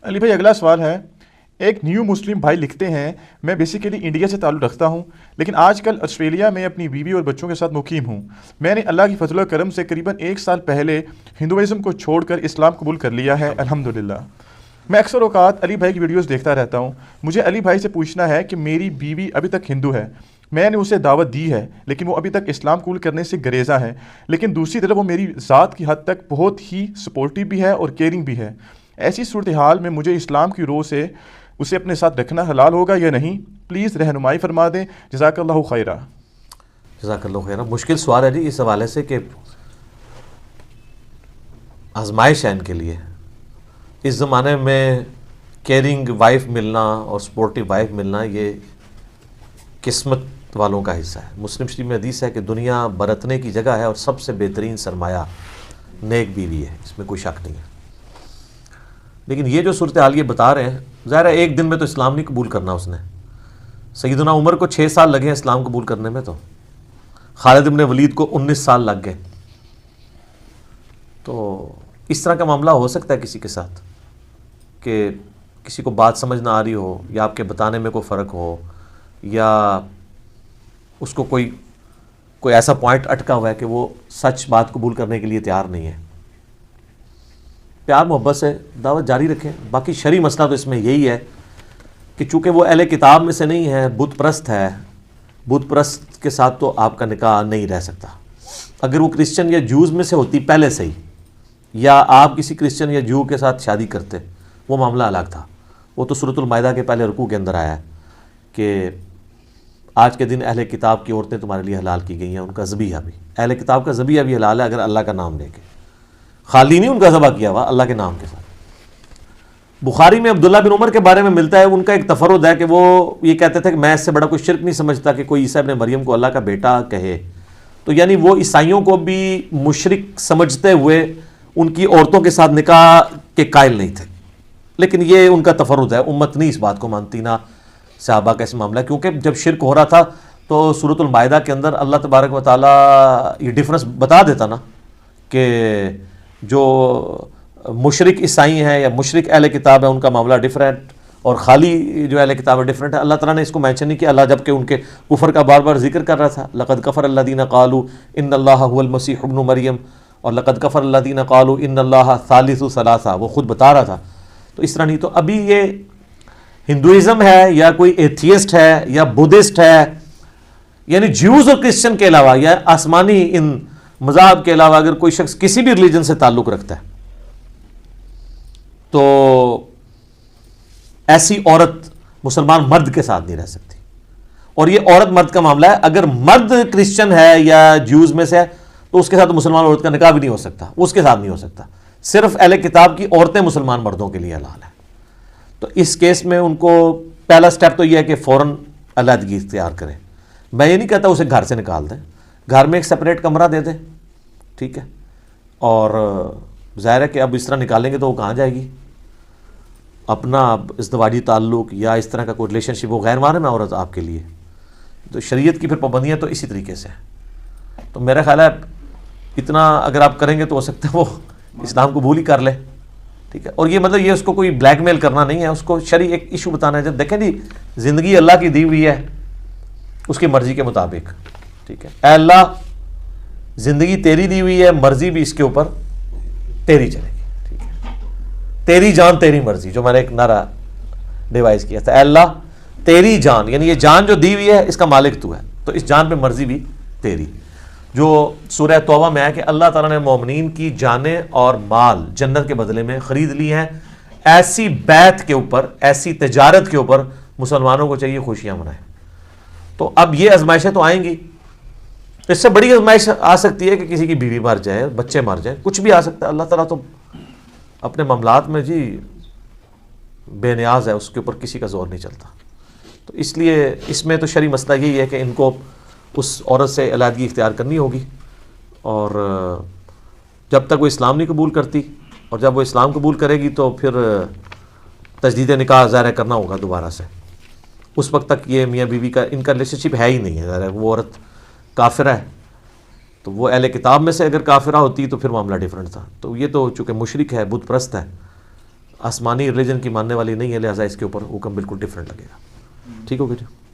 علی بھائی اگلا سوال ہے، ایک نیو مسلم بھائی لکھتے ہیں، میں بیسیکلی انڈیا سے تعلق رکھتا ہوں لیکن آج کل آسٹریلیا میں اپنی بیوی اور بچوں کے ساتھ مقیم ہوں۔ میں نے اللہ کی فضل و کرم سے قریباً 1 سال پہلے ہندوازم کو چھوڑ کر اسلام قبول کر لیا ہے، الحمدللہ۔ میں اکثر اوقات علی بھائی کی ویڈیوز دیکھتا رہتا ہوں۔ مجھے علی بھائی سے پوچھنا ہے کہ میری بیوی ابھی تک ہندو ہے، میں نے اسے دعوت دی ہے لیکن وہ ابھی تک اسلام قبول کرنے سے گریزاں ہے، لیکن دوسری طرف وہ میری ذات کی حد تک بہت ہی سپورٹیو بھی ہے اور کیئرنگ بھی ہے۔ ایسی صورتحال میں مجھے اسلام کی روح سے اسے اپنے ساتھ رکھنا حلال ہوگا یا نہیں؟ پلیز رہنمائی فرما دیں، جزاک اللہ خیرہ۔ جزاک اللہ خیر۔ مشکل سوال ہے جی اس حوالے سے کہ آزمائش ہے ان کے لیے۔ اس زمانے میں کیئرنگ وائف ملنا اور سپورٹیو وائف ملنا یہ قسمت والوں کا حصہ ہے۔ مسلم شریف میں حدیث ہے کہ دنیا برتنے کی جگہ ہے اور سب سے بہترین سرمایہ نیک بیوی ہے، اس میں کوئی شک نہیں ہے۔ لیکن یہ جو صورتحال یہ بتا رہے ہیں، ظاہر ہے ایک دن میں تو اسلام نہیں قبول کرنا اس نے۔ سیدنا عمر کو 6 سال لگے ہیں اسلام قبول کرنے میں، تو خالد بن ولید کو 19 سال لگ گئے۔ تو اس طرح کا معاملہ ہو سکتا ہے کسی کے ساتھ کہ کسی کو بات سمجھ نہ آ رہی ہو، یا آپ کے بتانے میں کوئی فرق ہو، یا اس کو کوئی ایسا پوائنٹ اٹکا ہوا ہے کہ وہ سچ بات قبول کرنے کے لیے تیار نہیں ہے۔ پیار محبت سے دعوت جاری رکھیں۔ باقی شرعی مسئلہ تو اس میں یہی ہے کہ چونکہ وہ اہل کتاب میں سے نہیں ہے، بت پرست ہے، بت پرست کے ساتھ تو آپ کا نکاح نہیں رہ سکتا۔ اگر وہ کرسچن یا جوز میں سے ہوتی پہلے سے ہی، یا آپ کسی کرسچن یا جو کے ساتھ شادی کرتے، وہ معاملہ الگ تھا۔ وہ تو سورۃ المائدہ کے پہلے رکوع کے اندر آیا ہے کہ آج کے دن اہل کتاب کی عورتیں تمہارے لیے حلال کی گئی ہیں، ان کا ذبیحہ بھی، اہل کتاب کا ذبیحہ بھی حلال ہے اگر اللہ کا نام لے کے، خالی نہیں ان کا ذبح کیا ہوا، اللہ کے نام کے ساتھ۔ بخاری میں عبداللہ بن عمر کے بارے میں ملتا ہے، ان کا ایک تفرد ہے کہ وہ یہ کہتے تھے کہ میں اس سے بڑا کوئی شرک نہیں سمجھتا کہ کوئی عیسیٰ ابن مریم کو اللہ کا بیٹا کہے۔ تو یعنی وہ عیسائیوں کو بھی مشرک سمجھتے ہوئے ان کی عورتوں کے ساتھ نکاح کے قائل نہیں تھے، لیکن یہ ان کا تفرد ہے، امت نہیں اس بات کو مانتی، نہ صحابہ کا اس معاملہ، کیونکہ جب شرک ہو رہا تھا تو سورۃ المائدہ کے اندر اللہ تبارک و تعالیٰ یہ ڈفرنس بتا دیتا نا کہ جو مشرک عیسائی ہیں یا مشرک اہل کتاب ہے ان کا معاملہ ڈفرینٹ، اور خالی جو اہل کتاب ہے ڈفرینٹ ہے۔ اللہ تعالیٰ نے اس کو مینشن نہیں کیا، اللہ جب کہ ان کے کفر کا بار بار ذکر کر رہا تھا، لقد کفر الذین قالوا ان اللہ هو المسیح ابن مریم، اور لقد کفر الذین قالوا ان اللہ ثالث ثلاثہ، وہ خود بتا رہا تھا۔ تو اس طرح نہیں، تو ابھی یہ ہندوازم ہے یا کوئی ایتھیسٹ ہے یا بدھسٹ ہے، یعنی جیوز اور کرسچن کے علاوہ یا آسمانی ان مذاہب کے علاوہ اگر کوئی شخص کسی بھی ریلیجن سے تعلق رکھتا ہے تو ایسی عورت مسلمان مرد کے ساتھ نہیں رہ سکتی۔ اور یہ عورت مرد کا معاملہ ہے، اگر مرد کرسچن ہے یا جیوز میں سے ہے تو اس کے ساتھ مسلمان عورت کا نکاح بھی نہیں ہو سکتا، اس کے ساتھ نہیں ہو سکتا۔ صرف اہل کتاب کی عورتیں مسلمان مردوں کے لیے حلال ہیں۔ تو اس کیس میں ان کو پہلا سٹیپ تو یہ ہے کہ فوراً علیحدگی اختیار کریں۔ میں یہ نہیں کہتا اسے گھر سے نکال دیں، گھر میں ایک سپریٹ کمرہ دے دیں، ٹھیک ہے، اور ظاہر ہے کہ اب اس طرح نکالیں گے تو وہ کہاں جائے گی؟ اپنا ازدواجی تعلق یا اس طرح کا کوئی ریلیشن شپ، وہ غیر محرم ہے عورت آپ کے لیے، تو شریعت کی پھر پابندیاں تو اسی طریقے سے ہیں۔ تو میرا خیال ہے اتنا اگر آپ کریں گے تو ہو سکتا ہے وہ اسلام قبول ہی کر لے، ٹھیک ہے۔ اور یہ مطلب یہ اس کو کوئی بلیک میل کرنا نہیں ہے، اس کو شرعی ایک ایشو بتانا ہے، جب دیکھیں جی زندگی اللہ کی دی ہوئی ہے اس کی مرضی کے مطابق، ٹھیک ہے۔ اے اللہ زندگی تیری دی ہوئی ہے، مرضی بھی اس کے اوپر تیری چلے گی، ٹھیک ہے، تیری جان تیری مرضی، جو میں نے ایک نعرہ ڈیوائز کیا تھا، اے اللہ تیری جان، یعنی یہ جان جو دی ہوئی ہے اس کا مالک تو ہے، تو اس جان پہ مرضی بھی تیری۔ جو سورہ توبہ میں ہے کہ اللہ تعالیٰ نے مومنین کی جانیں اور مال جنت کے بدلے میں خرید لی ہیں، ایسی بیعت کے اوپر، ایسی تجارت کے اوپر مسلمانوں کو چاہیے خوشیاں منائیں۔ تو اب یہ آزمائشیں تو آئیں گی، اس سے بڑی آزمائش آ سکتی ہے کہ کسی کی بیوی مر جائے، بچے مر جائیں، کچھ بھی آ سکتا ہے۔ اللہ تعالیٰ تو اپنے معاملات میں جی بے نیاز ہے، اس کے اوپر کسی کا زور نہیں چلتا۔ تو اس لیے اس میں تو شرعی مسئلہ یہی ہے کہ ان کو اس عورت سے علیحدگی اختیار کرنی ہوگی، اور جب تک وہ اسلام نہیں قبول کرتی، اور جب وہ اسلام قبول کرے گی تو پھر تجدید نکاح ظاہر کرنا ہوگا دوبارہ سے۔ اس وقت تک یہ میاں بیوی کا ان کا ریلیشن شپ ہے ہی نہیں ہے، ظاہر ہے وہ عورت کافرہ ہے، تو وہ اہل کتاب میں سے اگر کافرہ ہوتی تو پھر معاملہ ڈیفرنٹ تھا۔ تو یہ تو چونکہ مشرک ہے، بت پرست ہے، آسمانی ریلیجن کی ماننے والی نہیں ہے، لہٰذا اس کے اوپر حکم بالکل ڈفرینٹ لگے گا. ٹھیک ہو گیا جی.